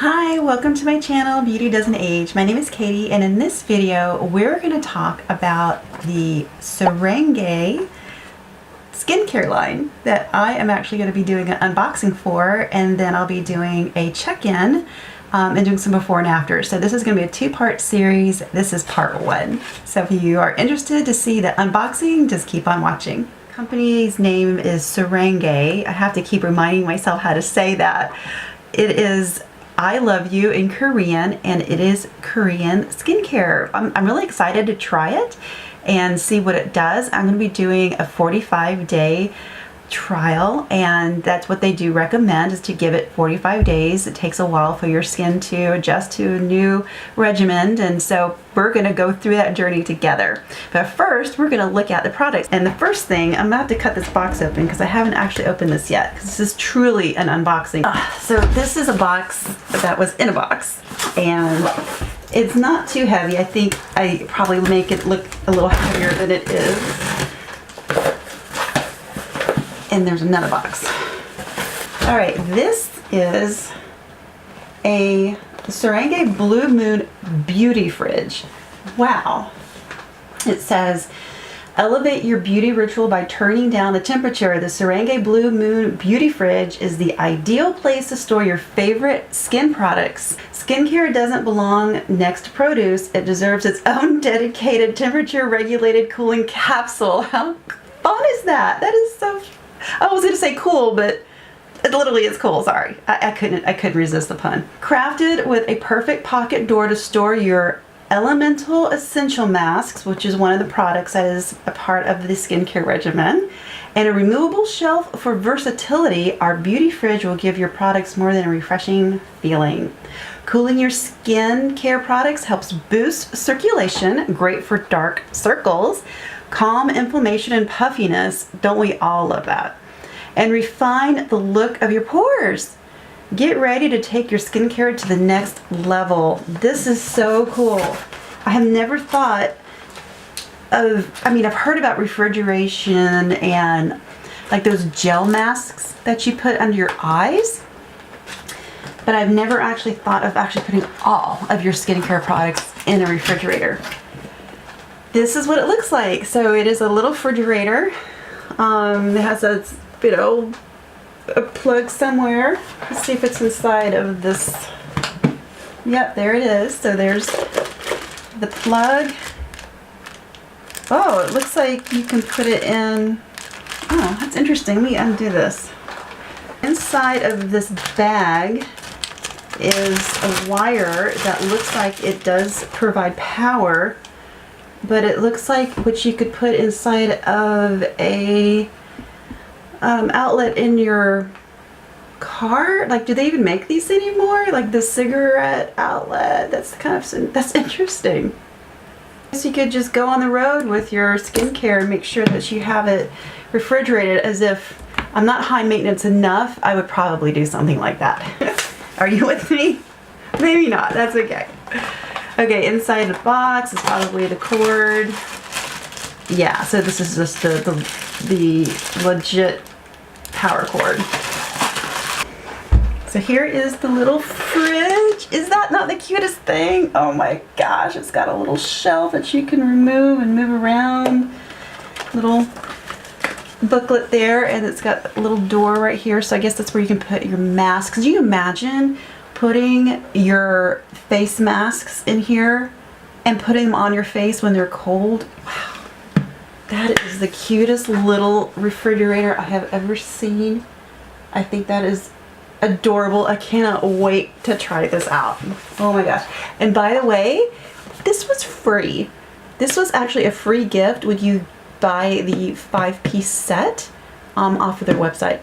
Hi, welcome to my channel, Beauty Doesn't Age. My name is Katie, and in this video, we're going to talk about the Saranghae skincare line that I am actually going to be doing an unboxing for, and then I'll be doing a check-in and doing some before and after. So this is going to be a two-part series. This is part one. So if you are interested to see the unboxing, just keep on watching. The company's name is Saranghae. I have to keep reminding myself how to say that. It is I love you in Korean, and it is Korean skincare. I'm really excited to try it and see what it does. I'm going to be doing a 45-day trial, and that's what they do recommend, is to give it 45 days. It takes a while for your skin to adjust to a new regimen, and so we're going to go through that journey together. But first, we're going to look at the products. And the first thing, I'm going to have to cut this box open because I haven't actually opened this yet, because this is truly an unboxing. So this is a box that was in a box, and it's not too heavy. I think I probably make it look a little heavier than it is. And there's another box. All right, this is a Saranghae Blue Moon Beauty Fridge. Wow. It says, elevate your beauty ritual by turning down the temperature. The Saranghae Blue Moon Beauty Fridge is the ideal place to store your favorite skin products. Skincare doesn't belong next to produce. It deserves its own dedicated temperature regulated cooling capsule. How fun is that? That is so I was going to say cool, but it literally is cool. Sorry. I couldn't resist the pun. Crafted with a perfect pocket door to store your elemental essential masks, which is one of the products that is a part of the skincare regimen, and a removable shelf for versatility, our beauty fridge will give your products more than a refreshing feeling. Cooling your skincare products helps boost circulation, great for dark circles, calm inflammation and puffiness. Don't we all love that? And refine the look of your pores. Get ready to take your skincare to the next level. This is so cool. I have never thought of, I've heard about refrigeration and like those gel masks that you put under your eyes, but I've never actually thought of actually putting all of your skincare products in a refrigerator. This is what it looks like. So it is a little refrigerator. It has a plug somewhere. Let's see if it's inside of this. Yep, there it is. So there's the plug. Oh, it looks like you can put it in. Oh, that's interesting. Let me undo this. Inside of this bag is a wire that looks like it does provide power, but it looks like what you could put inside of a outlet in your car. Like, do they even make these anymore? Like the cigarette outlet. That's interesting. So you could just go on the road with your skincare and make sure that you have it refrigerated. As if I'm not high maintenance enough, I would probably do something like that. Are you with me? Maybe not. That's okay. Okay, inside the box is probably the cord. Yeah, so this is just the legit power cord. So here is the little fridge. Is that not the cutest thing? Oh my gosh, it's got a little shelf that you can remove and move around. Little booklet there, and it's got a little door right here, so I guess that's where you can put your masks. Could you imagine putting your face masks in here and putting them on your face when they're cold? Wow, that is the cutest little refrigerator I have ever seen. I think that is adorable. I cannot wait to try this out. Oh my gosh. And by the way, this was free. This was actually a free gift when you buy the 5-piece set off of their website.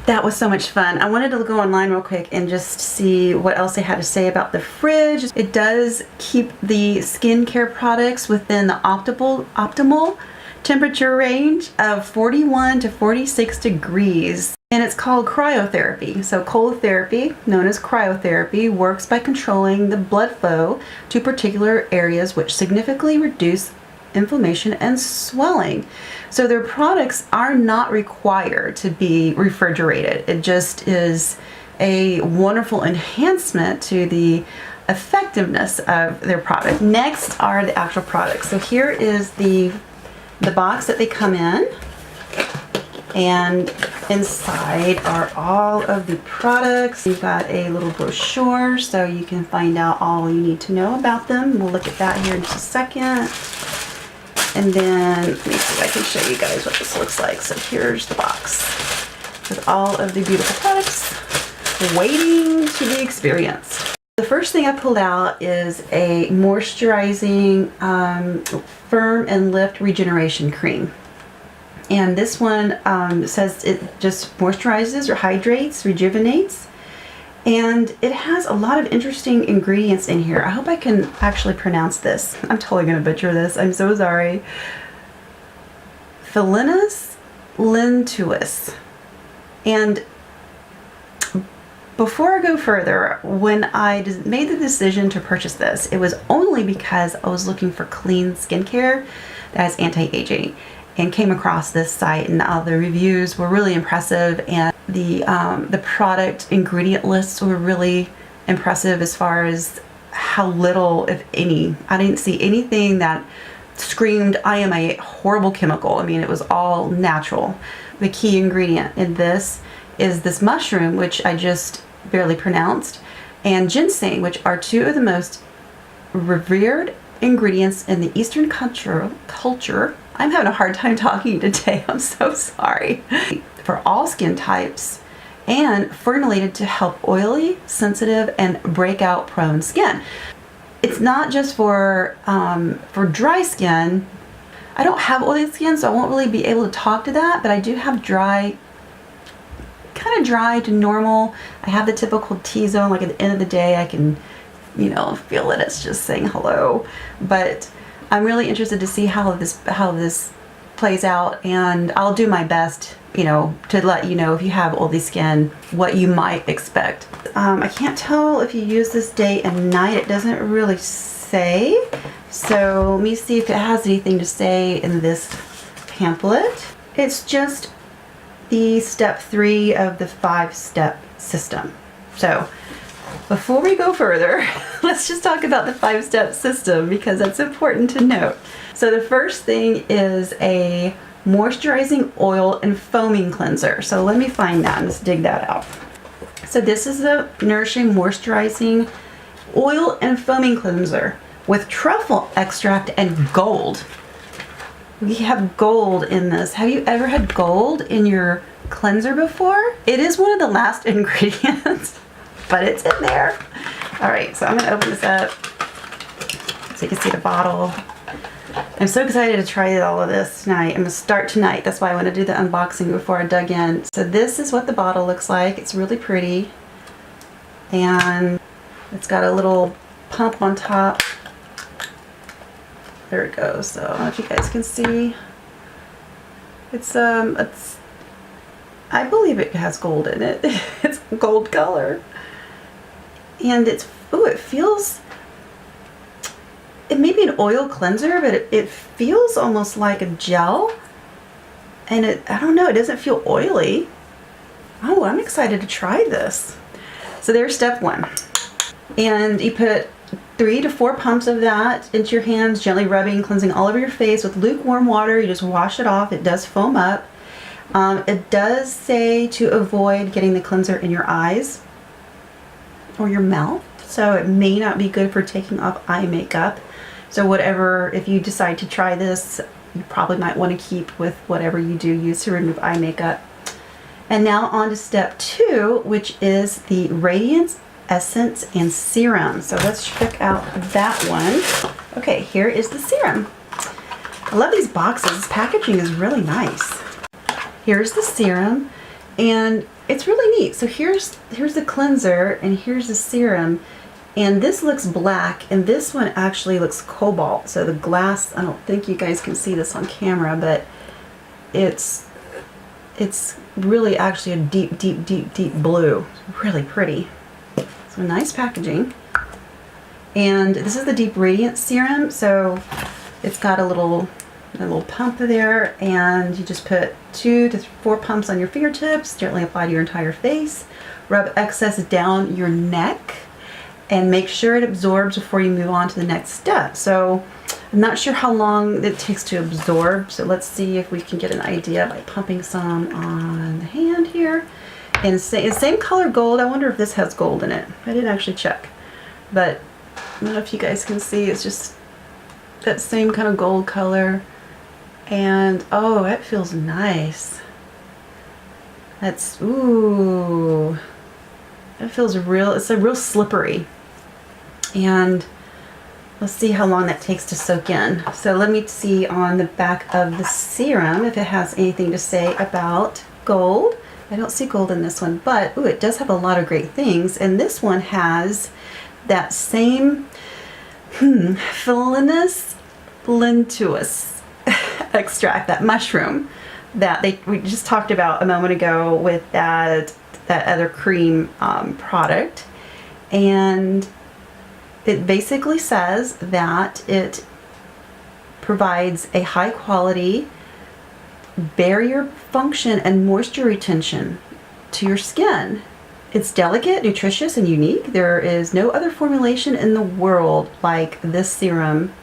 That was so much fun. I wanted to go online real quick and just see what else they had to say about the fridge. It does keep the skincare products within the optimal temperature range of 41 to 46 degrees. And it's called cryotherapy. So cold therapy, known as cryotherapy, works by controlling the blood flow to particular areas, which significantly reduce inflammation and swelling. So their products are not required to be refrigerated. It just is a wonderful enhancement to the effectiveness of their product. Next are the actual products. So here is the box that they come in, and inside are all of the products. You've got a little brochure so you can find out all you need to know about them. We'll look at that here in just a second. And then let me see if I can show you guys what this looks like. So here's the box with all of the beautiful products waiting to be experienced. The first thing I pulled out is a moisturizing firm and lift regeneration cream. And this one says it just moisturizes or hydrates, rejuvenates. And it has a lot of interesting ingredients in here. I hope I can actually pronounce this. I'm totally going to butcher this. I'm so sorry. Philinus lentuus. And before I go further, when I made the decision to purchase this, it was only because I was looking for clean skincare that has anti-aging, and came across this site, and all the reviews were really impressive, and the product ingredient lists were really impressive as far as how little, if any, I didn't see anything that screamed I am a horrible chemical. I mean, it was all natural. The key ingredient in this is this mushroom, which I just barely pronounced, and ginseng, which are two of the most revered ingredients in the Eastern culture. I'm having a hard time talking today. I'm so sorry. For all skin types, and formulated to help oily, sensitive, and breakout prone skin. It's not just for dry skin. I don't have oily skin, so I won't really be able to talk to that, but I do have dry, kind of dry to normal. I have the typical T-zone, like at the end of the day, I can, you know, feel it. It's just saying hello. But I'm really interested to see how this plays out, and I'll do my best, you know, to let you know if you have oily skin, what you might expect. I can't tell if you use this day and night. It doesn't really say. So let me see if it has anything to say in this pamphlet. It's just the step 3 of the 5-step system. So before we go further, let's just talk about the 5-step system, because that's important to note. So the first thing is a moisturizing oil and foaming cleanser. So let me find that. Let's dig that out. So this is a nourishing, moisturizing oil and foaming cleanser with truffle extract and gold. We have gold in this. Have you ever had gold in your cleanser before? It is one of the last ingredients, but it's in there. All right, so I'm gonna open this up so you can see the bottle. I'm so excited to try all of this tonight. I'm gonna start tonight. That's why I want to do the unboxing before I dug in. So this is what the bottle looks like. It's really pretty. And it's got a little pump on top. There it goes. So I don't know if you guys can see. It's I believe it has gold in it. It's gold color. And it's, oh, it feels, it may be an oil cleanser, but it feels almost like a gel. And I don't know, it doesn't feel oily. Oh, I'm excited to try this. So there's step 1. And you put 3 to 4 pumps of that into your hands, gently rubbing, cleansing all over your face with lukewarm water. You just wash it off. It does foam up. It does say to avoid getting the cleanser in your eyes or your mouth. So it may not be good for taking off eye makeup. So whatever, if you decide to try this, you probably might want to keep with whatever you do use to remove eye makeup. And now on to step 2, which is the Radiance Essence and Serum. So let's check out that one. Okay, here is the serum. I love these boxes. This packaging is really nice. Here's the serum, and it's really neat. So here's the cleanser, and here's the serum. And this looks black, and this one actually looks cobalt. So the glass, I don't think you guys can see this on camera, but it's really actually a deep, deep, deep, deep blue. Really pretty. So nice packaging. And this is the Deep Radiance Serum. So it's got a little pump there, and you just put 2 to 4 pumps on your fingertips, gently apply to your entire face rub excess down your neck and make sure it absorbs before you move on to the next step. So I'm not sure how long it takes to absorb, so let's see if we can get an idea by pumping some on the hand here. And same color gold. I wonder if this has gold in it. I didn't actually check, but I don't know if you guys can see, it's just that same kind of gold color. And oh, that feels nice. That's, ooh, that feels real, it's a real slippery. And let's see how long that takes to soak in. So let me see on the back of the serum if it has anything to say about gold. I don't see gold in this one, but ooh, it does have a lot of great things. And this one has that same Phyllonus lentuus extract, that mushroom that we just talked about a moment ago with that other cream product. And it basically says that it provides a high quality barrier function and moisture retention to your skin. It's delicate, nutritious, and unique. There is no other formulation in the world like this serum.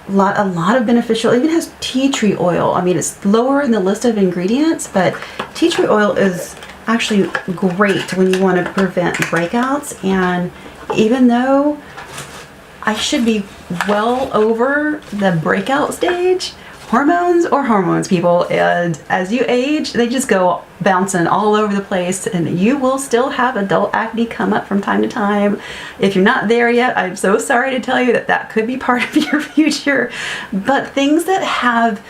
A lot of beneficial, it even has tea tree oil. I mean, it's lower in the list of ingredients, but tea tree oil is actually great when you want to prevent breakouts. And even though I should be well over the breakout stage, hormones, people, and as you age, they just go bouncing all over the place, and you will still have adult acne come up from time to time. If you're not there yet, I'm so sorry to tell you that that could be part of your future. But things that have,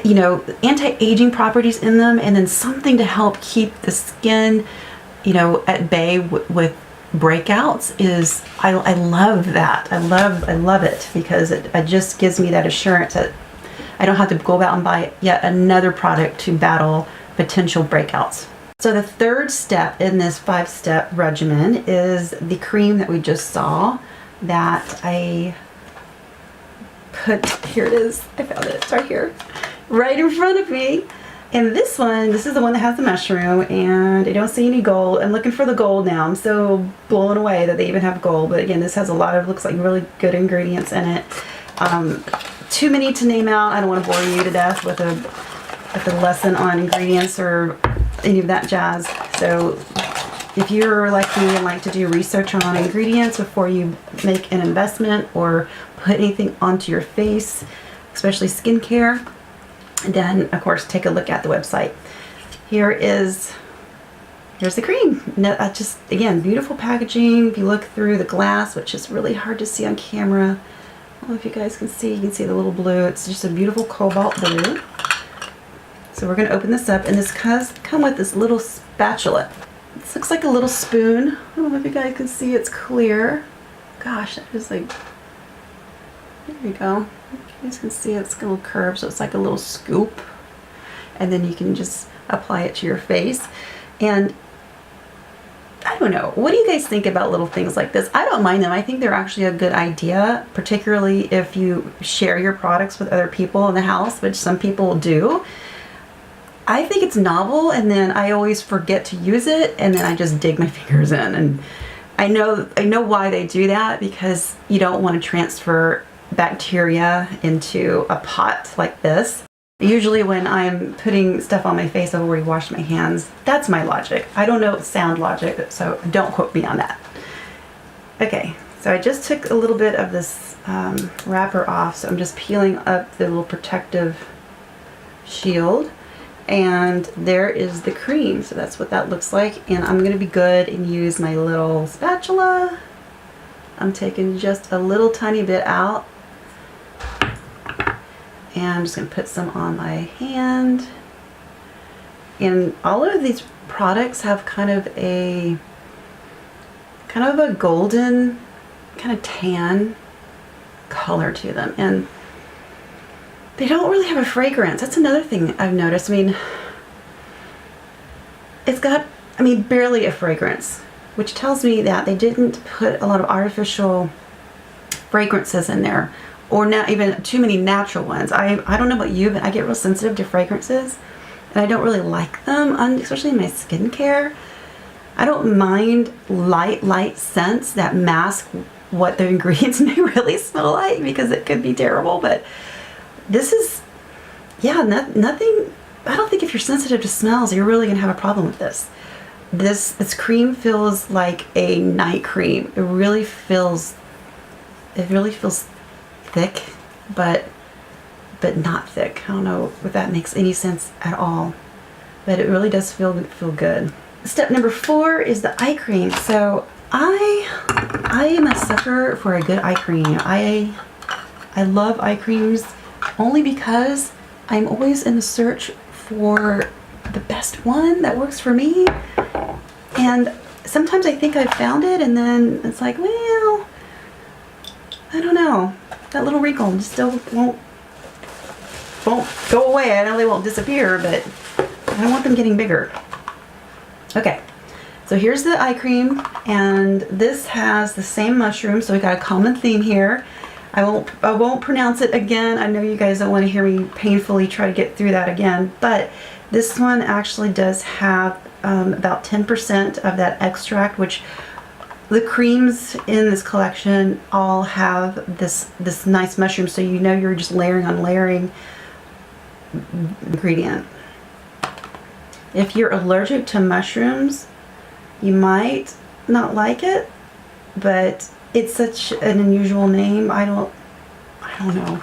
you know, anti-aging properties in them, and then something to help keep the skin, you know, at bay with breakouts is, I love that. I love it because it just gives me that assurance that I don't have to go out and buy yet another product to battle potential breakouts. So the third step in this 5-step regimen is the cream that we just saw that I put, here it is, I found it, it's right here, right in front of me. And this is the one that has the mushroom, and I don't see any gold. I'm looking for the gold now. I'm so blown away that they even have gold. But again, this has a lot of, looks like really good ingredients in it. Too many to name out. I don't want to bore you to death with a lesson on ingredients or any of that jazz. So if you're like me and like to do research on ingredients before you make an investment or put anything onto your face, especially skincare, then of course take a look at the website. Here's the cream. Just again, beautiful packaging. If you look through the glass, which is really hard to see on camera, I don't know if you guys can see. You can see the little blue. It's just a beautiful cobalt blue. So we're going to open this up, and this does come with this little spatula. This looks like a little spoon. I don't know if you guys can see. It's clear. Gosh, that is like, there you go. You guys can see it's a little curved, so it's like a little scoop. And then you can just apply it to your face. And I don't know, what do you guys think about little things like this? I don't mind them. I think they're actually a good idea, particularly if you share your products with other people in the house, which some people do. I think it's novel, and then I always forget to use it, and then I just dig my fingers in. And I know why they do that, because you don't want to transfer bacteria into a pot like this. Usually when I'm putting stuff on my face, I've already washed my hands. That's my logic. I don't know sound logic, so don't quote me on that. Okay, so I just took a little bit of this wrapper off, so I'm just peeling up the little protective shield. And there is the cream, so that's what that looks like. And I'm gonna be good and use my little spatula. I'm taking just a little tiny bit out. And I'm just going to put some on my hand. And all of these products have kind of a golden, kind of tan color to them. And they don't really have a fragrance. That's another thing I've noticed. I mean, it's got, barely a fragrance, which tells me that they didn't put a lot of artificial fragrances in there. Or not even too many natural ones. I don't know about you, but I get real sensitive to fragrances, and I don't really like them, especially in my skincare. I don't mind light scents that mask what the ingredients may really smell like, because it could be terrible. But this is, yeah, nothing. I don't think if you're sensitive to smells, you're really gonna have a problem with this. This cream feels like a night cream. It really feels thick, but not thick. I don't know if that makes any sense at all, but it really does feel good. Step number 4 is the eye cream. So I am a sucker for a good eye cream. I love eye creams only because I'm always in the search for the best one that works for me. And sometimes I think I've found it, and then it's like, well, I don't know. That little wrinkle just still won't go away. I know they won't disappear, but I don't want them getting bigger. Okay, so here's the eye cream, and this has the same mushroom, so we got a common theme here. I won't pronounce it again. I know you guys don't want to hear me painfully try to get through that again, but this one actually does have about 10% of that extract, which the creams in this collection all have this nice mushroom, so you know you're just layering on layering ingredient. If you're allergic to mushrooms, you might not like it, but it's such an unusual name. I don't know.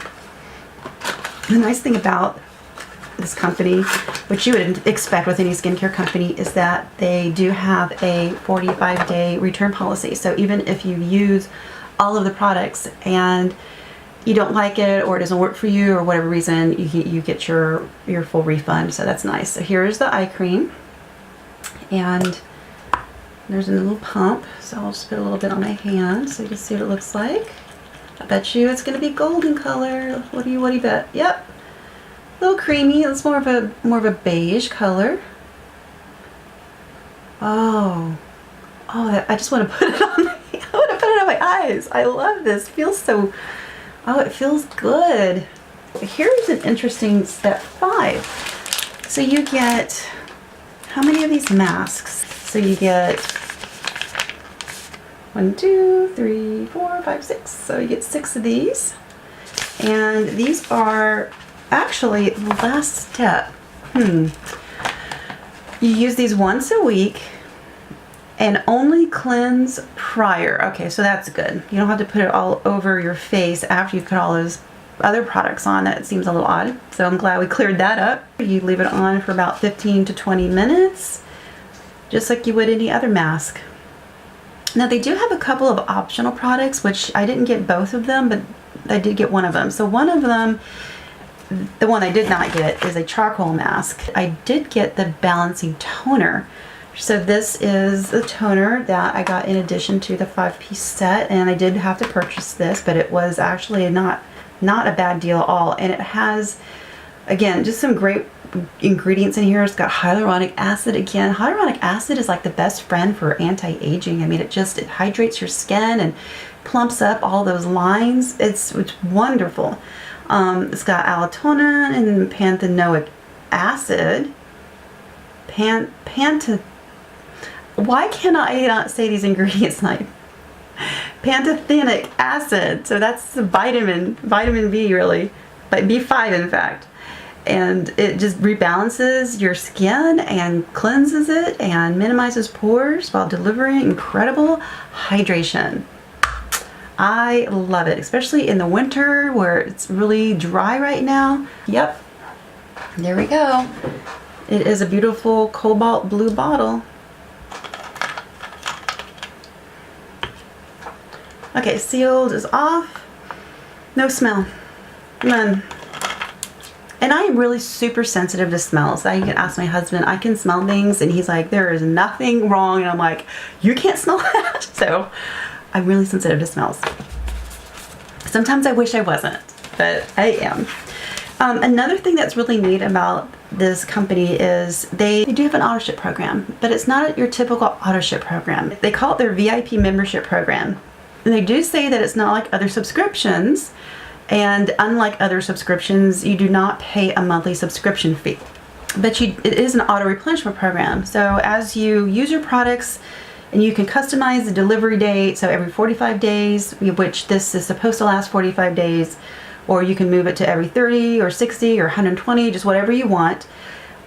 The nice thing about this company, which you would expect with any skincare company, is that they do have a 45-day return policy. So even if you use all of the products and you don't like it, or it doesn't work for you, or whatever reason, you get your full refund. So that's nice. So here's the eye cream, and there's a little pump. So I'll just put a little bit on my hand so you can see what it looks like. I bet you it's going to be golden color. What do you bet? Yep. A little creamy. It's more of a beige color. Oh, I just want to put it on. I want to put it on my eyes. I love this. It feels so. Oh, it feels good. Here's an interesting step 5. So you get, how many of these masks? So you get 1, 2, 3, 4, 5, 6. So you get 6 of these. And these are actually the last step. You use these once a week and only cleanse prior. Okay, so that's good. You don't have to put it all over your face after you put all those other products on. That seems a little odd. So I'm glad we cleared that up. You leave it on for about 15 to 20 minutes, just like you would any other mask. Now they do have a couple of optional products, which I didn't get both of them, but I did get one of them. So one of them, the one I did not get, is a charcoal mask. I did get the balancing toner. So this is the toner that I got in addition to the 5-piece set, and I did have to purchase this, but it was actually not a bad deal at all. And it has, again, just some great ingredients in here. It's got hyaluronic acid. Again, hyaluronic acid is like the best friend for anti-aging. I mean, it hydrates your skin and plumps up all those lines. It's wonderful. It's got allantoin and panthenoic acid. Why cannot I not say these ingredients like pantothenic acid? So that's the vitamin B, really, but B5 in fact. And it just rebalances your skin and cleanses it and minimizes pores while delivering incredible hydration. I love it, especially in the winter where it's really dry right now. Yep, there we go. It is a beautiful cobalt blue bottle. Okay, sealed is off. No smell. None. And I am really super sensitive to smells. I can ask my husband, I can smell things, and he's like, there is nothing wrong. And I'm like, you can't smell that? So I'm really sensitive to smells. Sometimes I wish I wasn't, but I am. Another thing that's really neat about this company is they do have an auto ship program, but it's not your typical auto ship program. They call it their VIP membership program. And they do say that it's not like other subscriptions, and unlike other subscriptions, you do not pay a monthly subscription fee. but it is an auto replenishment program. So as you use your products, and you can customize the delivery date, so every 45 days, which this is supposed to last 45 days, or you can move it to every 30 or 60 or 120, just whatever you want.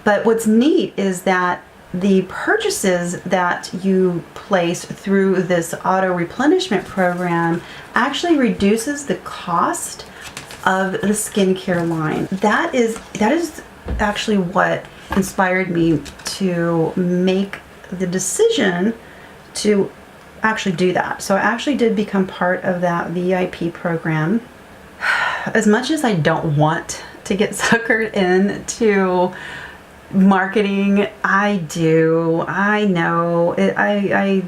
But what's neat is that the purchases that you place through this auto replenishment program actually reduces the cost of the skincare line. That is actually what inspired me to make the decision to actually do that. So I actually did become part of that VIP program. As much as I don't want to get suckered into marketing, I do. I know it. I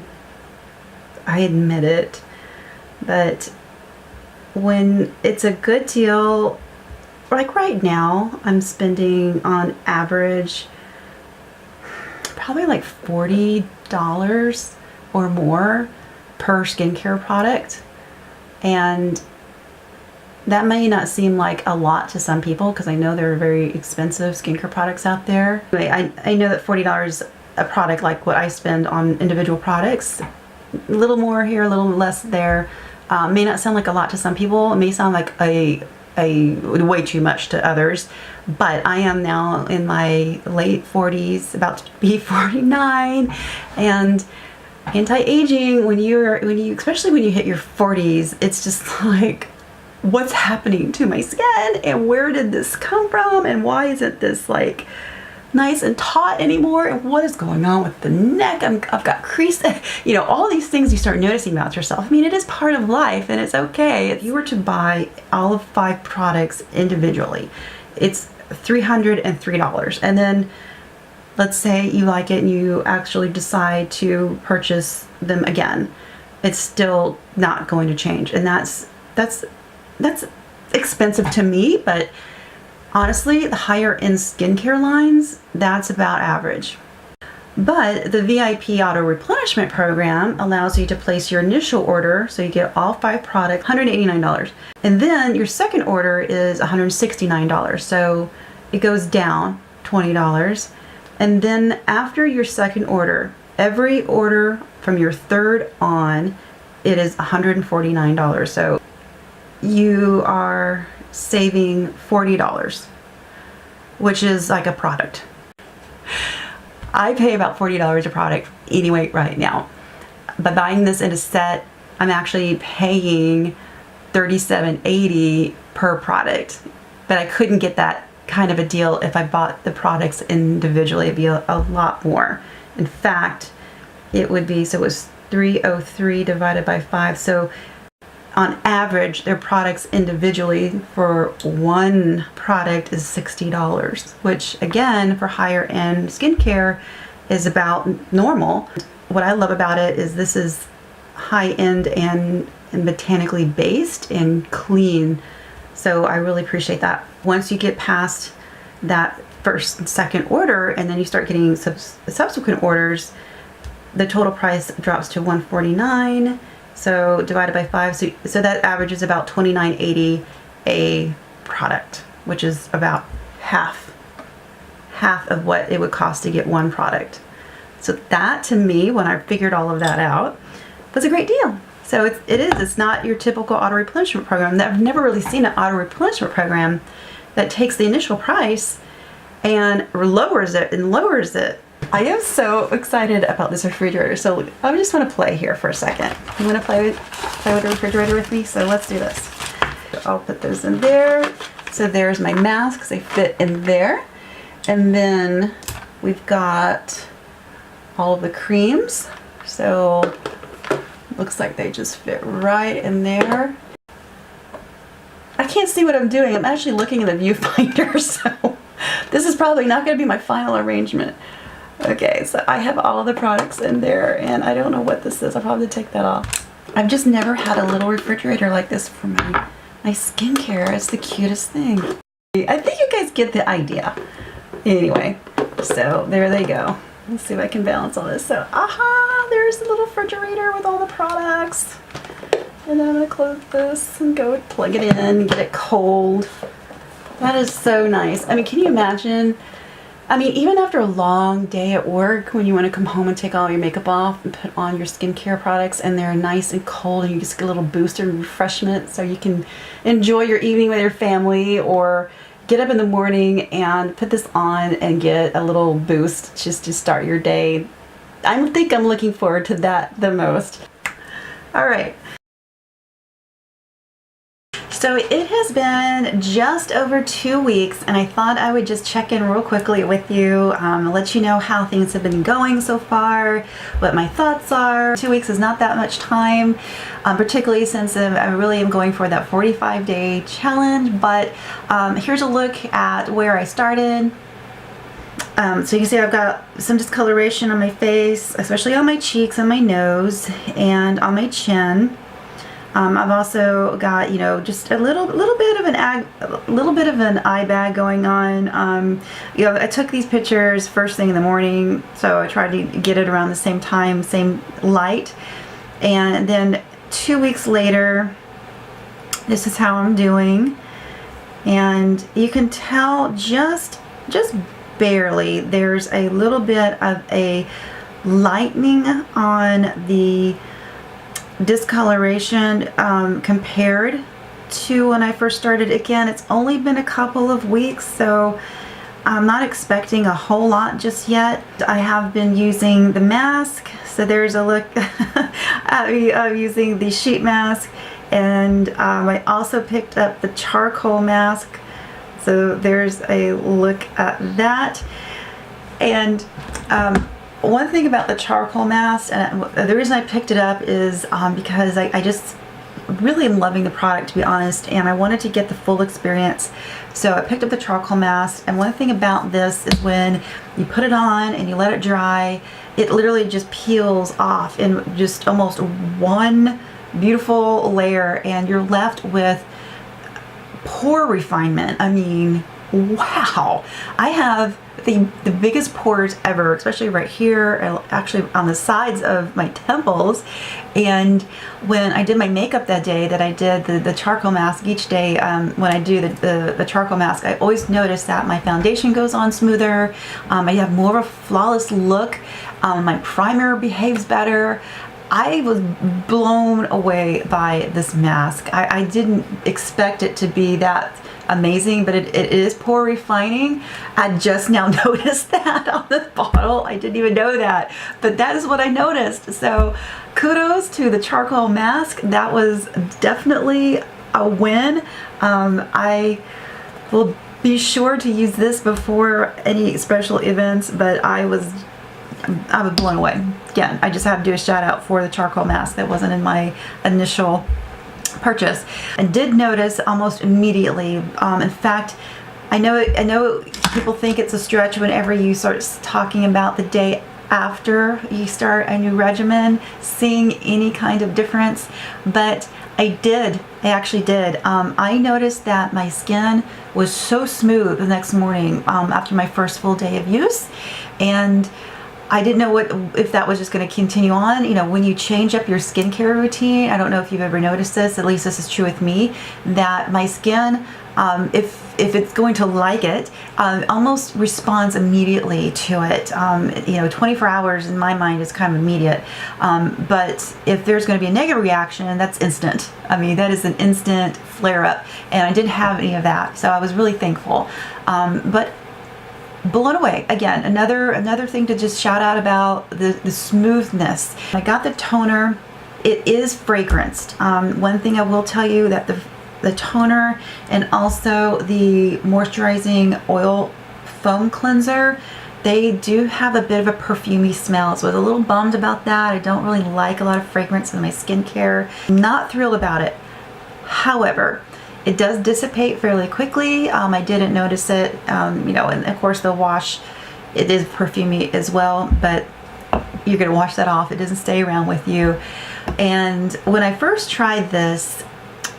admit it. But when it's a good deal, like right now, I'm spending on average probably like $40 or more per skincare product, and that may not seem like a lot to some people because I know there are very expensive skincare products out there. Anyway, I know that $40 a product, like what I spend on individual products, a little more here, a little less there, may not sound like a lot to some people. It may sound like a way too much to others, but I am now in my late 40s, about to be 49, and anti-aging, especially when you hit your 40s, it's just like, what's happening to my skin, and where did this come from, and why isn't this like nice and taut anymore, and what is going on with the neck? I've got crease, all these things you start noticing about yourself. I mean, it is part of life, and it's okay. If you were to buy all of 5 products individually, it's $303, and then let's say you like it and you actually decide to purchase them again, it's still not going to change. And that's expensive to me, but honestly, the higher end skincare lines, that's about average. But the VIP auto replenishment program allows you to place your initial order, so you get all 5 products, $189. And then your second order is $169. So it goes down $20. And then after your second order, every order from your third on, it is $149. So you are saving $40, which is like a product. I pay about $40 a product anyway right now. By buying this in a set, I'm actually paying $37.80 per product. But I couldn't get that kind of a deal if I bought the products individually. It'd be a lot more. In fact, it would be, so it was $303 divided by 5. So on average, their products individually for one product is $60, which again, for higher end skincare is about normal. What I love about it is this is high end and botanically based and clean. So I really appreciate that. Once you get past that first and second order, and then you start getting subsequent orders, the total price drops to $149. So divided by 5, so that averages about $29.80 a product, which is about half of what it would cost to get one product. So that, to me, when I figured all of that out, was a great deal. So it's not your typical auto replenishment program. I've never really seen an auto replenishment program that takes the initial price and lowers it. I am so excited about this refrigerator. So I just want to play here for a second. You want to play with the refrigerator with me? So let's do this. I'll put those in there. So there's my masks. They fit in there. And then we've got all of the creams. So looks like they just fit right in there. I can't see what I'm doing. I'm actually looking at the viewfinder, so this is probably not going to be my final arrangement. Okay, so I have all of the products in there, and I don't know what this is. I'll probably take that off. I've just never had a little refrigerator like this for my skincare. It's the cutest thing. I think you guys get the idea. Anyway, so there they go. Let's see if I can balance all this. So, aha, there's the little refrigerator with all the products. And then I'm gonna close this and go plug it in and get it cold. That is so nice. I mean, can you imagine I mean, even after a long day at work, when you want to come home and take all your makeup off and put on your skincare products, and they're nice and cold, and you just get a little booster and refreshment so you can enjoy your evening with your family, or get up in the morning and put this on and get a little boost just to start your day. I think I'm looking forward to that the most. All right. So it has been just over 2 weeks, and I thought I would just check in real quickly with you, let you know how things have been going so far, what my thoughts are. 2 weeks is not that much time, particularly since I really am going for that 45-day challenge, but here's a look at where I started. So you can see I've got some discoloration on my face, especially on my cheeks and my nose and on my chin. I've also got, you know, just a little bit of an eye bag going on. You know, I took these pictures first thing in the morning, so I tried to get it around the same time, same light. And then 2 weeks later, this is how I'm doing. And you can tell just barely there's a little bit of a lightening on the discoloration compared to when I first started. Again, it's only been a couple of weeks, so I'm not expecting a whole lot just yet. I have been using the mask, so there's a look I'm using the sheet mask, and I also picked up the charcoal mask, so there's a look at that. And one thing about the charcoal mask, and the reason I picked it up is because I just really am loving the product, to be honest, and I wanted to get the full experience. So I picked up the charcoal mask, and one thing about this is when you put it on and you let it dry, it literally just peels off in just almost one beautiful layer, and you're left with pore refinement. I mean, wow. I have the biggest pores ever, especially right here, actually on the sides of my temples. And when I did my makeup that day that I did the charcoal mask, each day when I do the charcoal mask, I always notice that my foundation goes on smoother, I have more of a flawless look, my primer behaves better. I was blown away by this mask. I didn't expect it to be that amazing, but it is pore refining. I just now noticed that on the bottle. I didn't even know that, but that is what I noticed. So kudos to the charcoal mask. That was definitely a win. I will be sure to use this before any special events, but I was blown away. Again, I just had to do a shout out for the charcoal mask that wasn't in my initial purchase. I did notice almost immediately. In fact, I know people think it's a stretch whenever you start talking about the day after you start a new regimen, seeing any kind of difference, but I actually did. I noticed that my skin was so smooth the next morning after my first full day of use, and I didn't know if that was just going to continue on. You know, when you change up your skincare routine, I don't know if you've ever noticed this, at least this is true with me, that my skin, if it's going to like it, almost responds immediately to it. You know, 24 hours in my mind is kind of immediate. But if there's going to be a negative reaction, that's instant. I mean, that is an instant flare up. And I didn't have any of that. So I was really thankful. But blown away. Again, another thing to just shout out about the smoothness. I got the toner. It is fragranced. One thing I will tell you that the toner and also the moisturizing oil foam cleanser, they do have a bit of a perfumey smell, so I was a little bummed about that. I don't really like a lot of fragrance in my skincare. Not thrilled about it. However, it does dissipate fairly quickly. I didn't notice it, you know, and of course the wash, it is perfumey as well, but you're gonna wash that off. It doesn't stay around with you. And when I first tried this,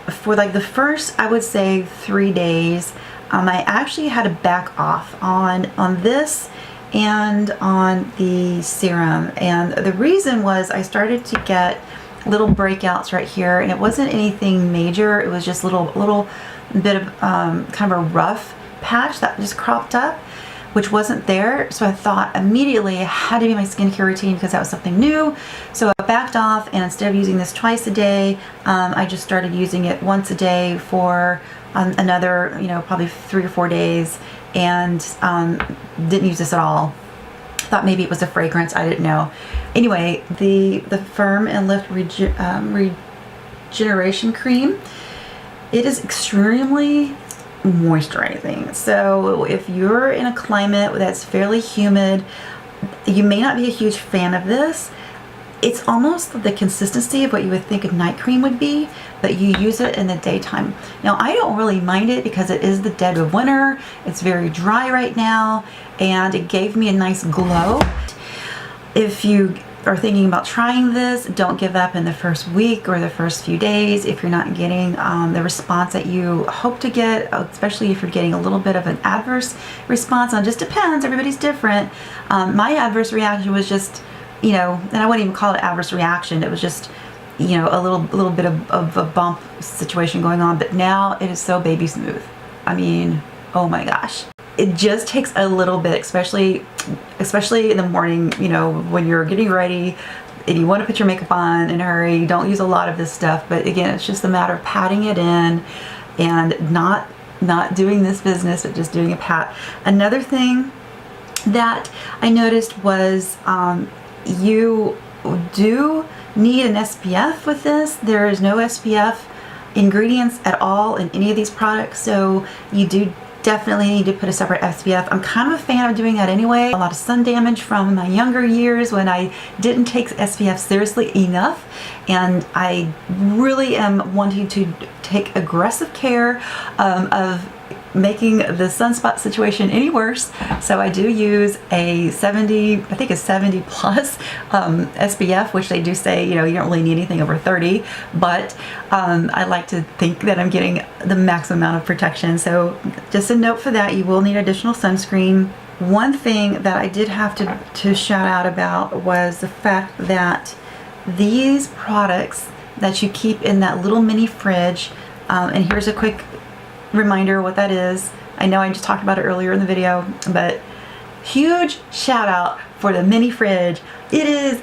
for like the first, I would say 3 days, I actually had to back off on this and on the serum. And the reason was I started to get little breakouts right here, and it wasn't anything major. It was just little bit of kind of a rough patch that just cropped up. which wasn't there. So I thought immediately it had to be my skincare routine because that was something new. So I backed off, and instead of using this twice a day, I just started using it once a day for another, probably 3 or 4 days, and didn't use this at all. Thought maybe it was a fragrance, I didn't know. Anyway, the Firm and Lift Regeneration Cream, it is extremely moisturizing. So if you're in a climate that's fairly humid, you may not be a huge fan of this. It's almost the consistency of what you would think a night cream would be, but you use it in the daytime. Now, I don't really mind it because it is the dead of winter. It's very dry right now, and it gave me a nice glow. If you are thinking about trying this, don't give up in the first week or the first few days if you're not getting the response that you hope to get, especially if you're getting a little bit of an adverse response. And it just depends, everybody's different. My adverse reaction was just, and I wouldn't even call it adverse reaction. It was just, a little bit of a bump situation going on. But now it is so baby smooth. I mean, oh my gosh. It just takes a little bit, especially in the morning, when you're getting ready and you want to put your makeup on in a hurry. Don't use a lot of this stuff. But again, it's just a matter of patting it in and not doing this business, but just doing a pat. Another thing that I noticed was you do need an SPF with this. There is no SPF ingredients at all in any of these products, so you do definitely need to put a separate SPF. I'm kind of a fan of doing that anyway. A lot of sun damage from my younger years when I didn't take SPF seriously enough, and I really am wanting to take aggressive care of making the sunspot situation any worse. So I do use a 70, I think a 70 plus SPF, which they do say, you don't really need anything over 30, but I like to think that I'm getting the maximum amount of protection. So just a note for that, you will need additional sunscreen. One thing that I did have to shout out about was the fact that these products that you keep in that little mini fridge, and here's a quick reminder what that is. I know I just talked about it earlier in the video, but huge shout out for the mini fridge. It is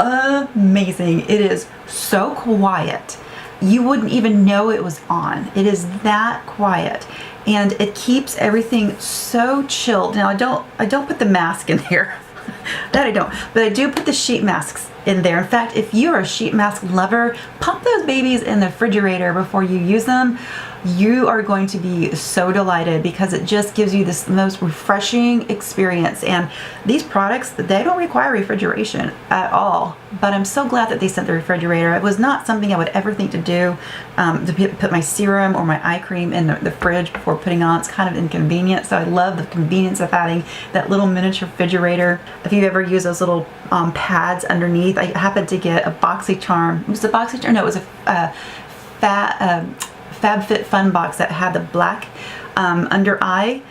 amazing. It is so quiet. You wouldn't even know it was on. It is that quiet, and it keeps everything so chilled. Now I don't put the mask in there. That I don't, but I do put the sheet masks in there. In fact, if you're a sheet mask lover, pop those babies in the refrigerator before you use them. You are going to be so delighted because it just gives you this most refreshing experience. And these products, they don't require refrigeration at all, but I'm so glad that they sent the refrigerator. It was not something I would ever think to do, to put my serum or my eye cream in the fridge before putting on. It's kind of inconvenient, so I love the convenience of having that little miniature refrigerator. If you ever use those little pads underneath, I happened to get a BoxyCharm. It was a BoxyCharm? No, it was a FabFitFun box that had the black under eye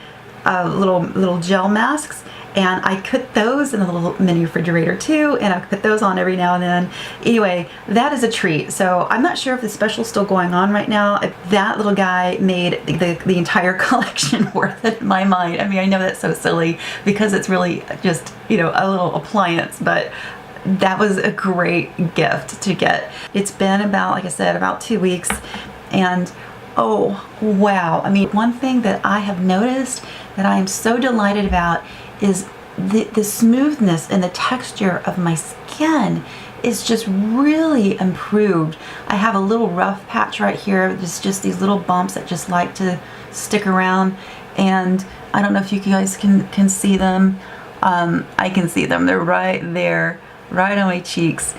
little gel masks, and I put those in a little mini refrigerator too, and I put those on every now and then. Anyway, that is a treat. So I'm not sure if the special's still going on right now. If that little guy made the entire collection worth it in my mind. I mean, I know that's so silly because it's really just, a little appliance, but that was a great gift to get. It's been about, like I said, about 2 weeks, and oh wow. I mean, one thing that I have noticed that I am so delighted about is the smoothness and the texture of my skin is just really improved. I have a little rough patch right here. There's just these little bumps that just like to stick around, and I don't know if you guys can see them. I can see them. They're right there, right on my cheeks,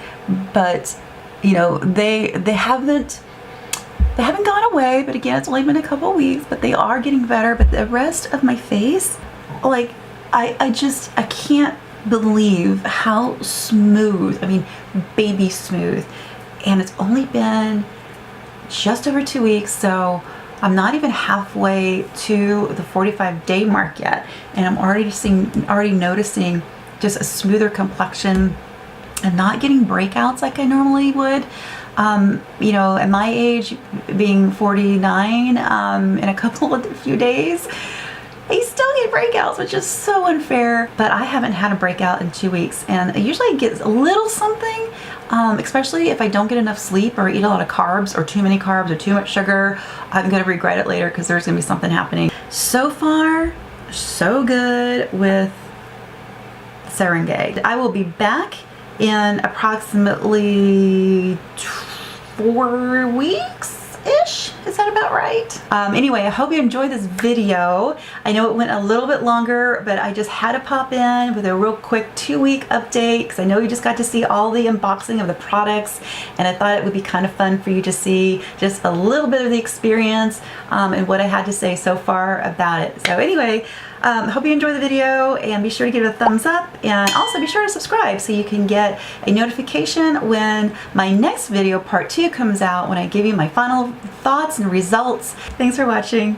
but they haven't gone away. But again, it's only been a couple weeks, but they are getting better. But the rest of my face, like I can't believe how smooth, I mean baby smooth, and it's only been just over 2 weeks, so I'm not even halfway to the 45-day mark yet, and I'm already noticing just a smoother complexion and not getting breakouts like I normally would. At my age, being 49, in a few days, I still get breakouts, which is so unfair, but I haven't had a breakout in 2 weeks, and I usually get a little something, especially if I don't get enough sleep or eat a lot of carbs or too many carbs or too much sugar. I'm gonna regret it later because there's gonna be something happening. So far, so good with Saranghae. I will be back in approximately 4 weeks-ish. Is that about right? Anyway, I hope you enjoyed this video. I know it went a little bit longer, but I just had to pop in with a real quick 2-week update because I know you just got to see all the unboxing of the products, and I thought it would be kind of fun for you to see just a little bit of the experience and what I had to say so far about it. So anyway, hope you enjoy the video, and be sure to give it a thumbs up, and also be sure to subscribe so you can get a notification when my next video, part 2, comes out, when I give you my final thoughts and results. Thanks for watching.